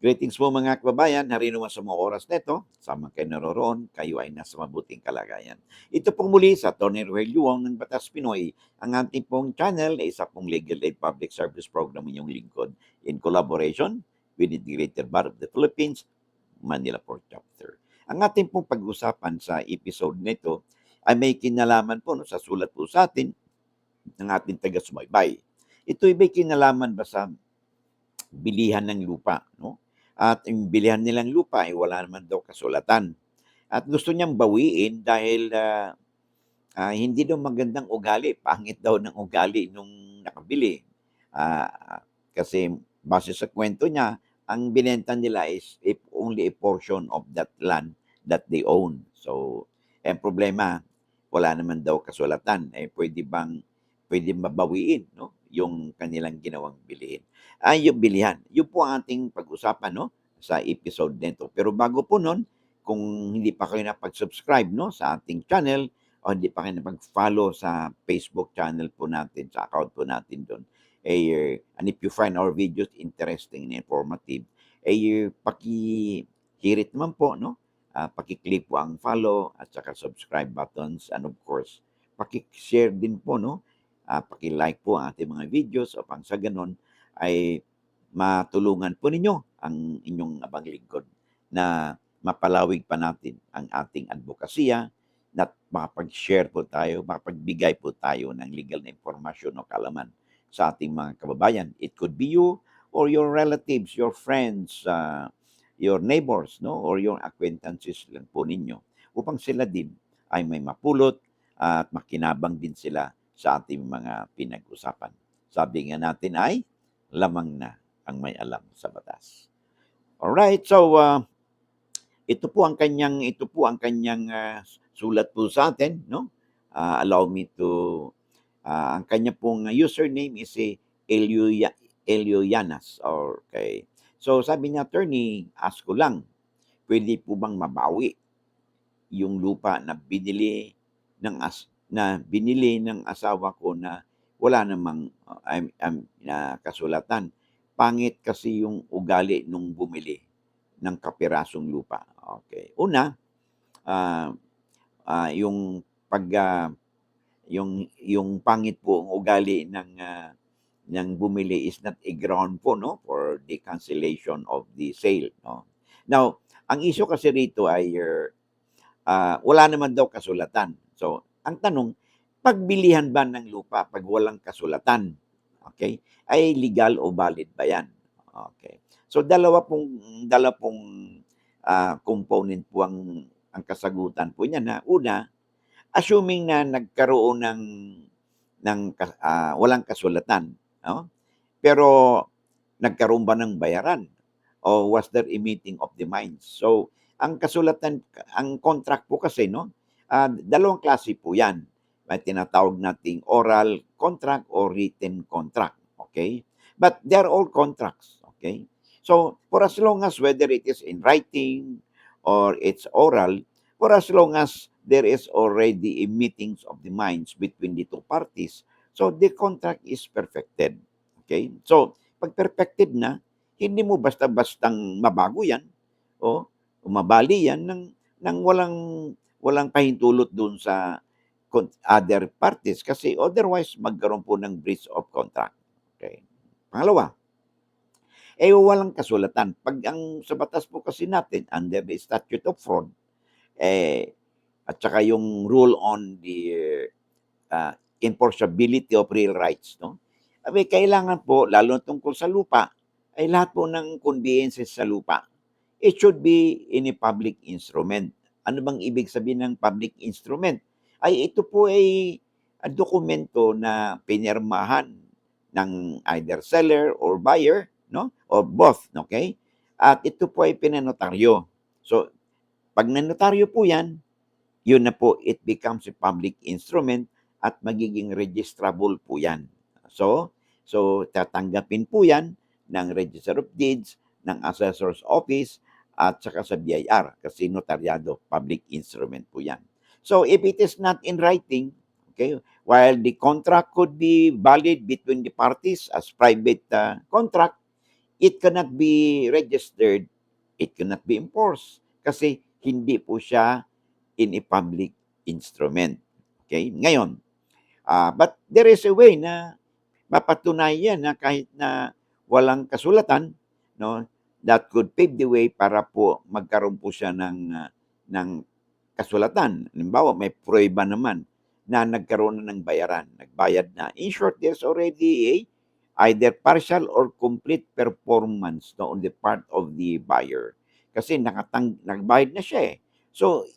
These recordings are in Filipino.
Greetings po mga kababayan, harino man sa mga oras neto, sama kayo naroroon, kayo ay nasa mabuting kalagayan. Ito pong muli sa Tony Ruel Yuong ng Batas Pinoy, ang ating pong channel ay isa pong legal aid public service program inyong lingkod in collaboration with the Greater Bar of the Philippines, Manila Port Chapter. Ang ating pong pag-usapan sa episode nito ay may kinalaman po sa sulat po sa atin ng ating taga-sumaybay. Ito ay may kinalaman ba sa bilihan ng lupa, no? At yung bilihan nilang lupa ay wala naman daw kasulatan. At gusto niyang bawiin dahil hindi daw magandang ugali, pangit daw ng ugali nung nakabili. Kasi base sa kwento niya, ang binenta nila is only a portion of that land that they own. So, problema, wala naman daw kasulatan. Pwede mabawiin, no? Yung kanilang ginawang bilihin. Yung bilihan. Yun po ang ating pag-usapan, no? Sa episode nito. Pero bago po nun, kung hindi pa kayo napag-subscribe, no? Sa ating channel, o hindi pa kayo napag-follow sa Facebook channel po natin, sa account po natin doon, and if you find our videos interesting and informative, paki-hirit naman po, no? Paki-click po ang follow at saka subscribe buttons, and of course, paki-share din po, no? Paki-like po ang ating mga videos upang sa ganon ay matulungan po ninyo ang inyong abang lingkod na mapalawig pa natin ang ating advokasya, na makapag-share po tayo, makapagbigay po tayo ng legal na impormasyon o kaalaman sa ating mga kababayan. It could be you or your relatives, your friends, your neighbors, no? Or your acquaintances lang po ninyo upang sila din ay may mapulot at makinabang din sila sa ating mga pinag-usapan. Sabi nga natin ay lamang na ang may alam sa batas. Alright, so ito po ang kanyang sulat po sa atin, no? Allow me to ang kanya pong username is si Elio Yanas. Okay. So sabi niya, attorney, ask ko lang, pwede po bang mabawi yung lupa na binili ng asawa ko na wala namang na kasulatan. Pangit kasi yung ugali nung bumili ng kapirasong lupa. Okay. Una, yung yung pangit po ang ugali ng bumili is not a ground po, no, for the cancellation of the sale, no. Now, ang issue kasi rito ay wala naman daw kasulatan. So, ang tanong, pagbilihan ba ng lupa pag walang kasulatan, okay, ay legal o valid ba yan? Okay. So, dalawa pong component po ang kasagutan po niya na una, assuming na nagkaroon ng walang kasulatan, no? Pero nagkaroon ba ng bayaran? O was there a meeting of the minds? So, ang kasulatan, ang contract po kasi, no? Dalawang klase po yan. May tinatawag nating oral contract or written contract. Okay? But they're all contracts. Okay? So, for as long as whether it is in writing or it's oral, for as long as there is already a meetings of the minds between the two parties, so the contract is perfected. Okay? So, pag perfected na, hindi mo basta-bastang mabago yan o mabali yan ng walang pahintulot doon sa other parties kasi otherwise magkaroon po ng breach of contract. Okay. Pangalawa, walang kasulatan. Pag ang sa batas po kasi natin under the statute of fraud, at saka yung rule on the enforceability of real rights, no? Kailangan po, lalo tungkol sa lupa, ay lahat po ng conveyances sa lupa, it should be in a public instrument. Ano bang ibig sabihin ng public instrument? Ay ito po ay dokumento na pinirmahan ng either seller or buyer, no? Or both, okay? At ito po ay pinanotaryo. So, pag nanotaryo po yan, yun na po, it becomes a public instrument at magiging registrable po yan. So tatanggapin po yan ng Register of Deeds, ng Assessor's Office, at saka sa BIR kasi notaryado, public instrument po yan. So if it is not in writing, okay, while the contract could be valid between the parties as private contract, it cannot be registered, it cannot be enforced kasi hindi po siya in a public instrument. Okay? Ngayon, but there is a way na mapatunayan na kahit na walang kasulatan, no, that could pave the way para po magkaroon po siya ng kasulatan. Halimbawa, may pruweba naman na nagkaroon na ng bayaran, nagbayad na. In short, there's already a either partial or complete performance, no, on the part of the buyer. Kasi nagbayad na siya eh. So,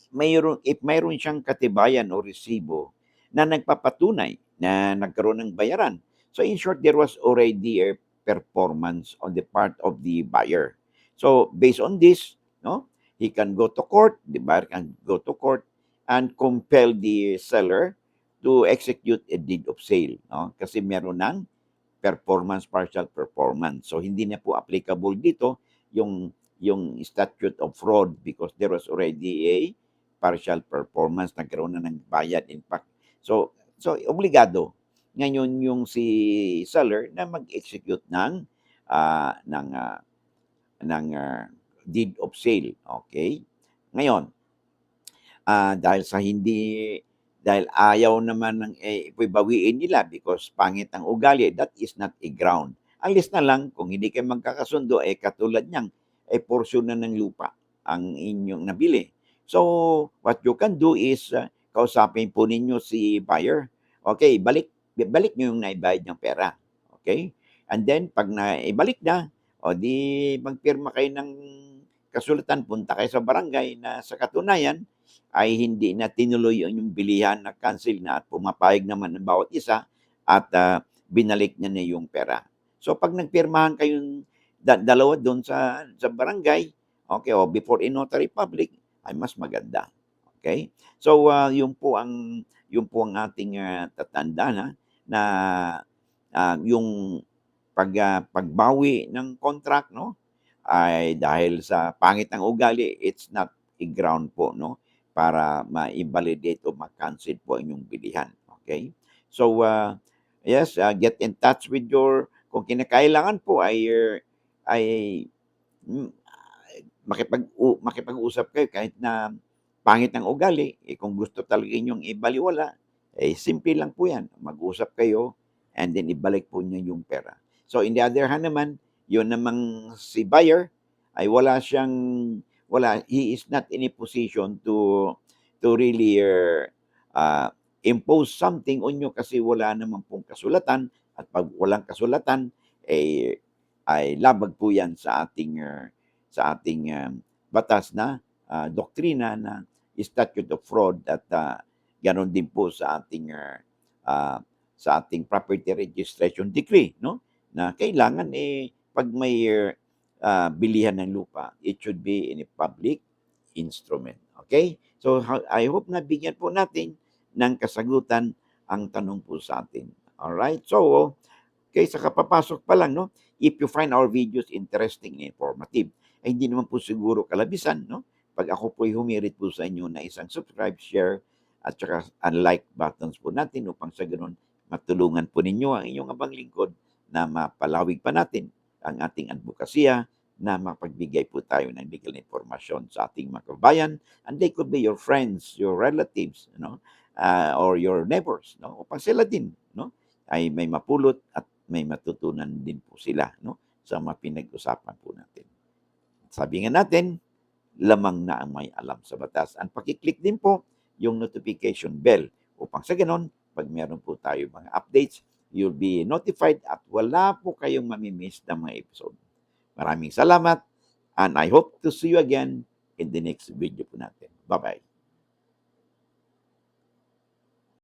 if mayroon siyang katibayan o resibo na nagpapatunay na nagkaroon ng bayaran. So in short, there was already a performance on the part of the buyer. So based on this, no, he can go to court, the buyer can go to court and compel the seller to execute a deed of sale, no? Kasi meron ng performance, partial performance. So hindi na po applicable dito yung statute of fraud because there was already a partial performance, nagkaroon na ng bayad in fact. So obligado ngayon yung si seller na mag-execute ah, ng ah, ng deed of sale. Okay? Ngayon, dahil sa hindi dahil ayaw naman ng bawiin nila because pangit ang ugali, that is not a ground. Alis na lang kung hindi kayo magkakasundo, katulad niyang, porsyon na ng lupa ang inyong nabili. So, what you can do is, kausapin po ninyo si buyer. Okay, balik niyo yung naibayad niyang pera. Okay? And then, pag naibalik na, o di magpirma kayo ng kasulatan, punta kayo sa barangay na sa katunayan, ay hindi na tinuloy yung bilihan na cancel na at pumapayag naman ng bawat isa at binalik niya na yung pera. So pag nagpirmahan kayong dalawa doon sa barangay, okay, o before a notary public, ay mas maganda. Okay? So yung po ang ating tatandaan na yung pagbawi ng contract, no, ay dahil sa pangit ng ugali, it's not a ground po, no, para ma-invalidate o ma-cancel po ang inyong bilihan. Okay? So, yes, get in touch with kung kinakailangan po ay mm, makipag-usap kayo kahit na pangit ng ugali, kung gusto talaga inyong ibaliwala, simple lang po yan. Mag-usap kayo and then ibalik po niyo yung pera. So, in the other hand naman, yun namang si buyer ay he is not in a position to really impose something on you kasi wala naman pong kasulatan at pag walang kasulatan ay labag po yan sa ating batas na doktrina na statute of fraud at ganon din po sa ating property registration decree, no, na kailangan pag may bilihan ng lupa, it should be in a public instrument. Okay? So, I hope na bigyan po natin ng kasagutan ang tanong po sa atin. Alright? So, okay, sa kapapasok pa lang, no? If you find our videos interesting and informative, ay hindi naman po siguro kalabisan, no? Pag ako po'y humirit po sa inyo na isang subscribe, share, at saka like buttons po natin upang sa ganun matulungan po ninyo ang inyong abang lingkod na mapalawig pa natin ang ating advokasya na mapagbigay po tayo ng legal informasyon sa ating mga kabayan, and they could be your friends, your relatives, or your neighbors, no? Upang sila din, no, ay may mapulot at may matutunan din po sila, no, sa mga pinag-usapan po natin. Sabi nga natin, lamang na ang may alam sa batas. And pakiclick din po yung notification bell upang sa ganon, pag meron po tayo mga updates, you'll be notified at wala po kayong mamimiss na mga episode. Maraming salamat and I hope to see you again in the next video po natin. Bye-bye.